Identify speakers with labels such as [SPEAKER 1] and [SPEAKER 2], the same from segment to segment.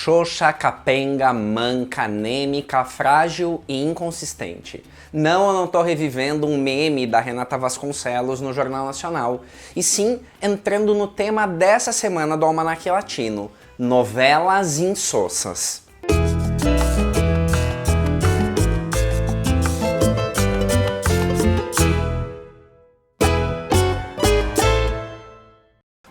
[SPEAKER 1] xoxa, capenga, manca, anêmica, frágil e inconsistente. Não, eu não tô revivendo um meme da Renata Vasconcelos no Jornal Nacional, e sim entrando no tema dessa semana do Almanaque Latino, novelas insossas.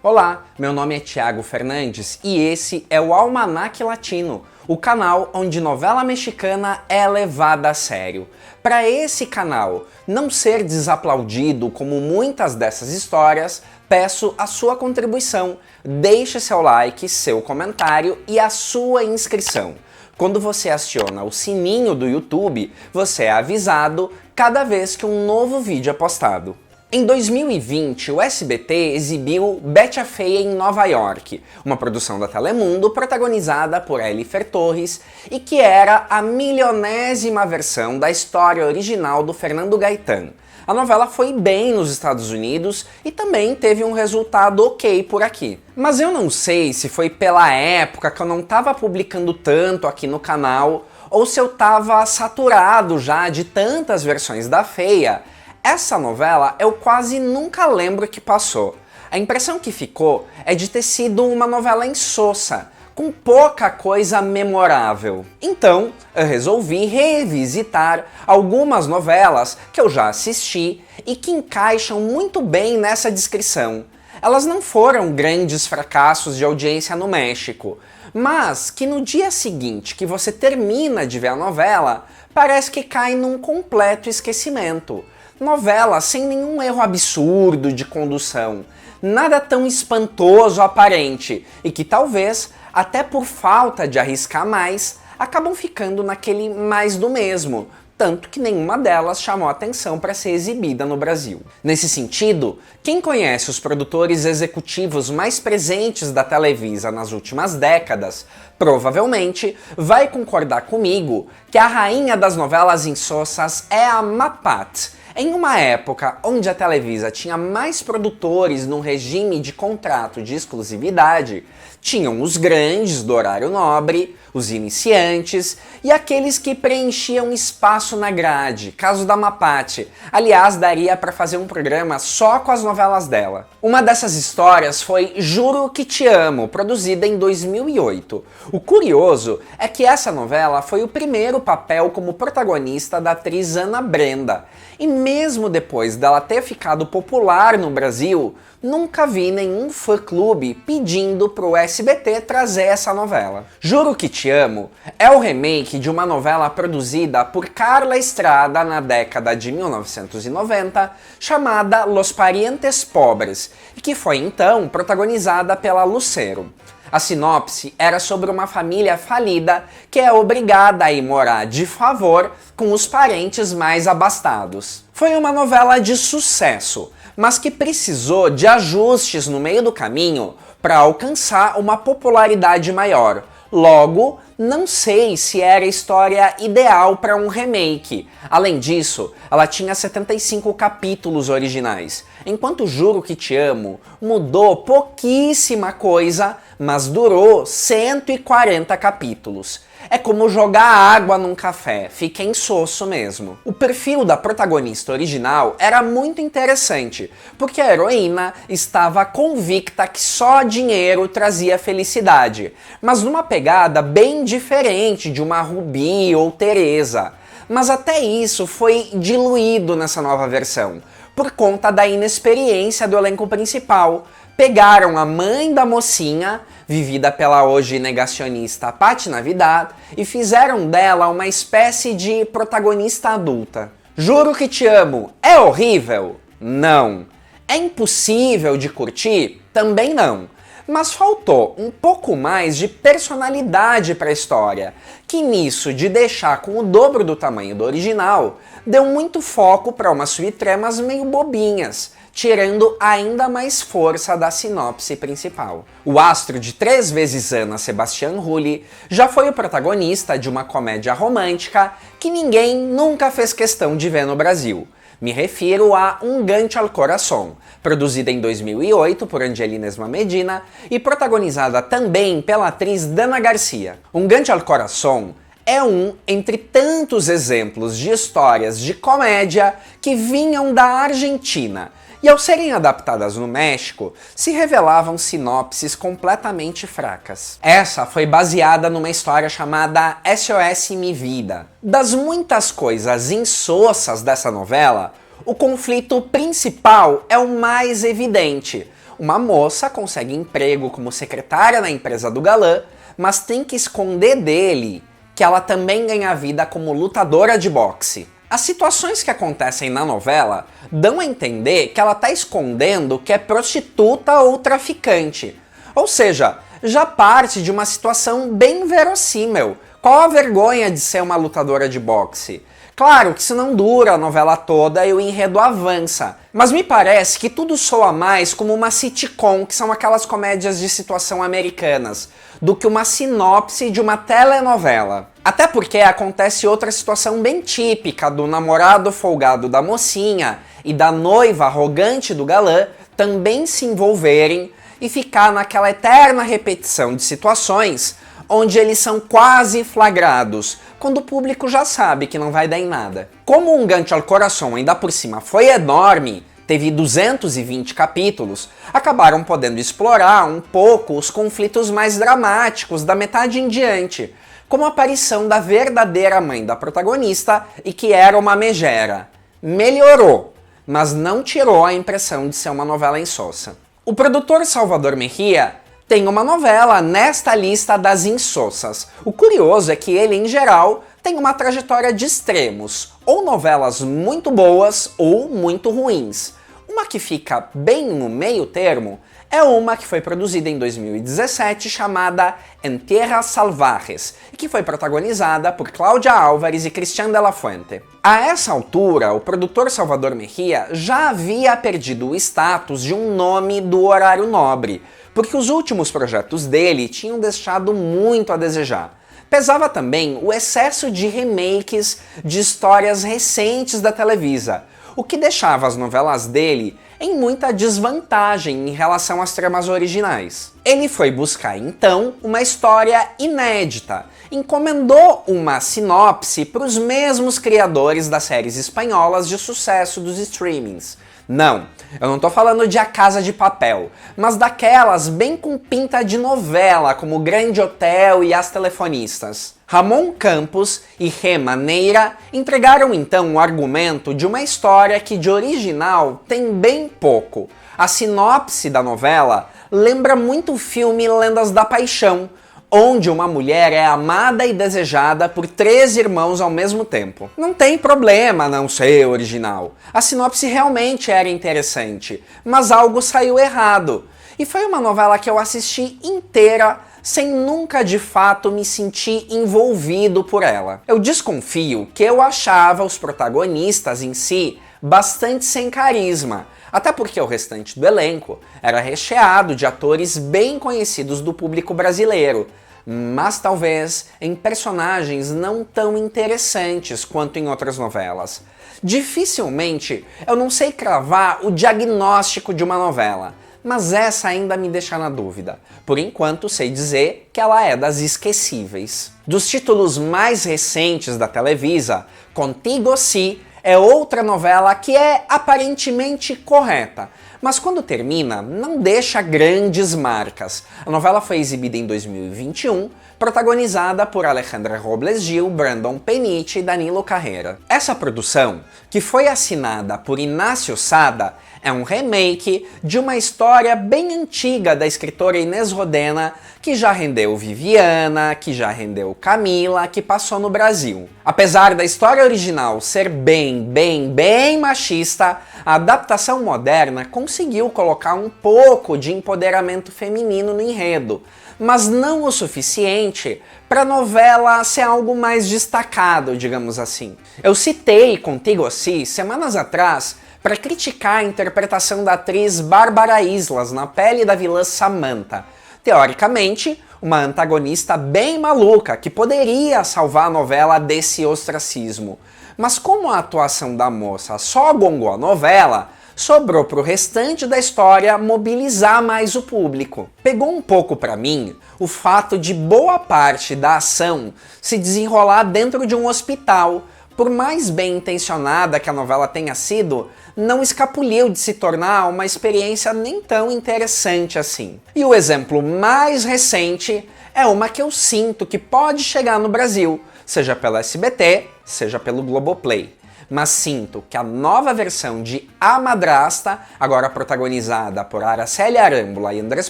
[SPEAKER 1] Olá, meu nome é Thiago Fernandes e esse é o Almanaque Latino, o canal onde novela mexicana é levada a sério. Para esse canal não ser desaplaudido como muitas dessas histórias, peço a sua contribuição. Deixe seu like, seu comentário e a sua inscrição. Quando você aciona o sininho do YouTube, você é avisado cada vez que um novo vídeo é postado. Em 2020, o SBT exibiu Betty a Feia em Nova York, uma produção da Telemundo protagonizada por Elifer Torres e que era a milionésima versão da história original do Fernando Gaitán. A novela foi bem nos Estados Unidos e também teve um resultado ok por aqui. Mas eu não sei se foi pela época que eu não estava publicando tanto aqui no canal ou se eu estava saturado já de tantas versões da Feia. Essa novela eu quase nunca lembro que passou. A impressão que ficou é de ter sido uma novela insossa, com pouca coisa memorável. Então, eu resolvi revisitar algumas novelas que eu já assisti e que encaixam muito bem nessa descrição. Elas não foram grandes fracassos de audiência no México, mas que no dia seguinte que você termina de ver a novela, parece que cai num completo esquecimento. Novela sem nenhum erro absurdo de condução, nada tão espantoso aparente e que talvez, até por falta de arriscar mais, acabam ficando naquele mais do mesmo, tanto que nenhuma delas chamou atenção para ser exibida no Brasil. Nesse sentido, quem conhece os produtores executivos mais presentes da Televisa nas últimas décadas, provavelmente vai concordar comigo que a rainha das novelas insossas é a Mapat. Em uma época onde a Televisa tinha mais produtores num regime de contrato de exclusividade, tinham os grandes do horário nobre, os iniciantes e aqueles que preenchiam espaço na grade, caso da Mapat. Aliás, daria para fazer um programa só com as novelas dela. Uma dessas histórias foi Juro que Te Amo, produzida em 2008. O curioso é que essa novela foi o primeiro papel como protagonista da atriz Ana Brenda. E mesmo depois dela ter ficado popular no Brasil, nunca vi nenhum fã-clube pedindo pro SBT trazer essa novela. Juro que Te Amo é o remake de uma novela produzida por Carla Estrada na década de 1990, chamada Los Parientes Pobres, e que foi então protagonizada pela Lucero. A sinopse era sobre uma família falida que é obrigada a ir morar de favor com os parentes mais abastados. Foi uma novela de sucesso, mas que precisou de ajustes no meio do caminho para alcançar uma popularidade maior. Logo, não sei se era a história ideal para um remake. Além disso, ela tinha 75 capítulos originais, enquanto Juro que Te Amo mudou pouquíssima coisa, mas durou 140 capítulos. É como jogar água num café, fica insosso mesmo. O perfil da protagonista original era muito interessante, porque a heroína estava convicta que só dinheiro trazia felicidade, mas numa pegada bem diferente de uma Ruby ou Teresa. Mas até isso foi diluído nessa nova versão, por conta da inexperiência do elenco principal. Pegaram a mãe da mocinha, vivida pela hoje negacionista Patti Navidad, e fizeram dela uma espécie de protagonista adulta. Juro que Te Amo é horrível? Não. É impossível de curtir? Também não. Mas faltou um pouco mais de personalidade para a história, que nisso de deixar com o dobro do tamanho do original, deu muito foco para umas subtramas meio bobinhas, tirando ainda mais força da sinopse principal. O astro de 3 vezes Ana, Sebastián Rulli, já foi o protagonista de uma comédia romântica que ninguém nunca fez questão de ver no Brasil. Me refiro a Un Gancho al Corazón, produzida em 2008 por Angelina Esma Medina e protagonizada também pela atriz Dana Garcia. Un Gancho al Corazón é um entre tantos exemplos de histórias de comédia que vinham da Argentina e, ao serem adaptadas no México, se revelavam sinopses completamente fracas. Essa foi baseada numa história chamada SOS Mi Vida. Das muitas coisas insossas dessa novela, o conflito principal é o mais evidente. Uma moça consegue emprego como secretária na empresa do galã, mas tem que esconder dele que ela também ganha vida como lutadora de boxe. As situações que acontecem na novela dão a entender que ela tá escondendo que é prostituta ou traficante. Ou seja, já parte de uma situação bem verossímil. Qual a vergonha de ser uma lutadora de boxe? Claro que isso não dura a novela toda e o enredo avança, mas me parece que tudo soa mais como uma sitcom, que são aquelas comédias de situação americanas, do que uma sinopse de uma telenovela. Até porque acontece outra situação bem típica do namorado folgado da mocinha e da noiva arrogante do galã também se envolverem e ficar naquela eterna repetição de situações onde eles são quase flagrados, quando o público já sabe que não vai dar em nada. Como Um Gancho al Corazón ainda por cima foi enorme, teve 220 capítulos, acabaram podendo explorar um pouco os conflitos mais dramáticos da metade em diante, como a aparição da verdadeira mãe da protagonista e que era uma megera. Melhorou, mas não tirou a impressão de ser uma novela insossa. O produtor Salvador Mejía tem uma novela nesta lista das insossas. O curioso é que ele, em geral, tem uma trajetória de extremos, ou novelas muito boas ou muito ruins. Uma que fica bem no meio termo é uma que foi produzida em 2017 chamada En Tierras Salvajes, e que foi protagonizada por Cláudia Álvares e Cristian de la Fuente. A essa altura, o produtor Salvador Mejía já havia perdido o status de um nome do horário nobre, porque os últimos projetos dele tinham deixado muito a desejar. Pesava também o excesso de remakes de histórias recentes da Televisa, o que deixava as novelas dele em muita desvantagem em relação às tramas originais. Ele foi buscar então uma história inédita, encomendou uma sinopse para os mesmos criadores das séries espanholas de sucesso dos streamings. Não, eu não tô falando de A Casa de Papel, mas daquelas bem com pinta de novela, como Grande Hotel e As Telefonistas. Ramon Campos e Gema Neira entregaram então o argumento de uma história que de original tem bem pouco. A sinopse da novela lembra muito o filme Lendas da Paixão, onde uma mulher é amada e desejada por 3 irmãos ao mesmo tempo. Não tem problema não ser original. A sinopse realmente era interessante, mas algo saiu errado. E foi uma novela que eu assisti inteira sem nunca de fato me sentir envolvido por ela. Eu desconfio que eu achava os protagonistas em si bastante sem carisma, até porque o restante do elenco era recheado de atores bem conhecidos do público brasileiro, mas talvez em personagens não tão interessantes quanto em outras novelas. Dificilmente eu não sei cravar o diagnóstico de uma novela, mas essa ainda me deixa na dúvida. Por enquanto sei dizer que ela é das esquecíveis. Dos títulos mais recentes da Televisa, Contigo Sí é outra novela que é aparentemente correta, mas quando termina não deixa grandes marcas. A novela foi exibida em 2021, protagonizada por Alejandra Robles Gil, Brandon Peniche e Danilo Carreira. Essa produção, que foi assinada por Inácio Sada, é um remake de uma história bem antiga da escritora Inês Rodena, que já rendeu Viviana, que já rendeu Camila, que passou no Brasil. Apesar da história original ser bem machista, a adaptação moderna conseguiu colocar um pouco de empoderamento feminino no enredo, mas não o suficiente para a novela ser algo mais destacado, digamos assim. Eu citei Contigo Sí semanas atrás para criticar a interpretação da atriz Bárbara Islas na pele da vilã Samantha. Teoricamente, uma antagonista bem maluca que poderia salvar a novela desse ostracismo. Mas como a atuação da moça só gongou a novela, sobrou pro restante da história mobilizar mais o público. Pegou um pouco pra mim o fato de boa parte da ação se desenrolar dentro de um hospital. Por mais bem intencionada que a novela tenha sido, não escapuliu de se tornar uma experiência nem tão interessante assim. E o exemplo mais recente é uma que eu sinto que pode chegar no Brasil, seja pelo SBT, seja pelo Globoplay. Mas sinto que a nova versão de A Madrasta, agora protagonizada por Araceli Arámbula e Andrés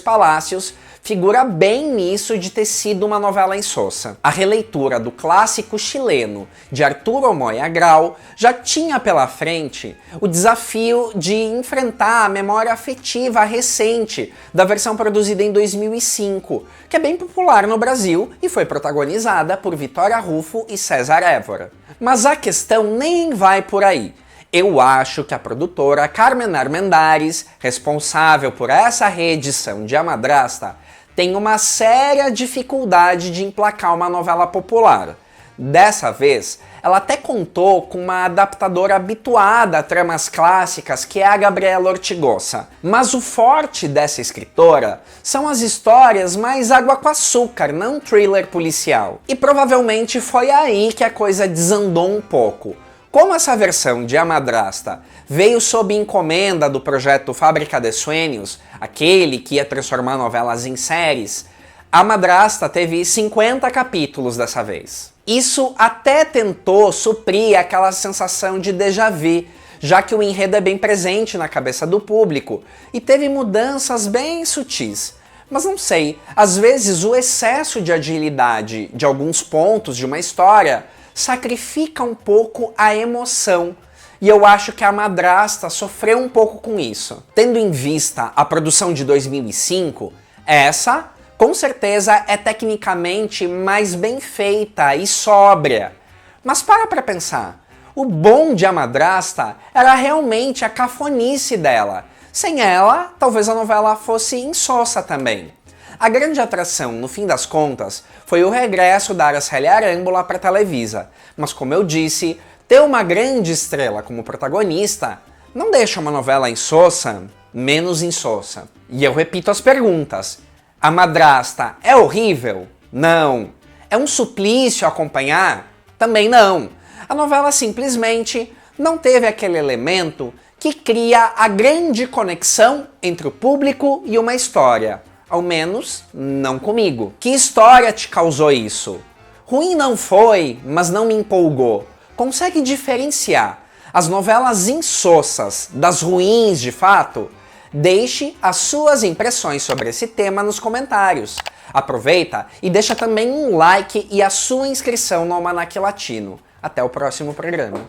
[SPEAKER 1] Palacios, figura bem nisso de ter sido uma novela insossa. A releitura do clássico chileno de Arturo Moya Grau já tinha pela frente o desafio de enfrentar a memória afetiva recente da versão produzida em 2005, que é bem popular no Brasil e foi protagonizada por Vitória Rufo e César Évora. Mas a questão nem vai por aí. Eu acho que a produtora Carmen Armendáriz, responsável por essa reedição de A Madrasta, tem uma séria dificuldade de emplacar uma novela popular. Dessa vez, ela até contou com uma adaptadora habituada a tramas clássicas, que é a Gabriela Ortigosa. Mas o forte dessa escritora são as histórias mais água com açúcar, não thriller policial. E provavelmente foi aí que a coisa desandou um pouco. Como essa versão de A Madrasta veio sob encomenda do projeto Fábrica de Sueños, aquele que ia transformar novelas em séries, A Madrasta teve 50 capítulos dessa vez. Isso até tentou suprir aquela sensação de déjà vu, já que o enredo é bem presente na cabeça do público e teve mudanças bem sutis. Mas não sei, às vezes o excesso de agilidade de alguns pontos de uma história sacrifica um pouco a emoção, e eu acho que A Madrasta sofreu um pouco com isso. Tendo em vista a produção de 2005, essa, com certeza, é tecnicamente mais bem feita e sóbria. Mas para pensar, o bom de A Madrasta era realmente a cafonice dela. Sem ela, talvez a novela fosse insossa também. A grande atração, no fim das contas, foi o regresso da Araceli Arámbula para a Televisa, mas como eu disse, ter uma grande estrela como protagonista não deixa uma novela insossa menos insossa. E eu repito as perguntas. A Madrasta é horrível? Não. É um suplício acompanhar? Também não. A novela simplesmente não teve aquele elemento que cria a grande conexão entre o público e uma história. Ao menos, não comigo. Que história te causou isso? Ruim não foi, mas não me empolgou. Consegue diferenciar as novelas insossas das ruins de fato? Deixe as suas impressões sobre esse tema nos comentários. Aproveita e deixa também um like e a sua inscrição no Almanac Latino. Até o próximo programa.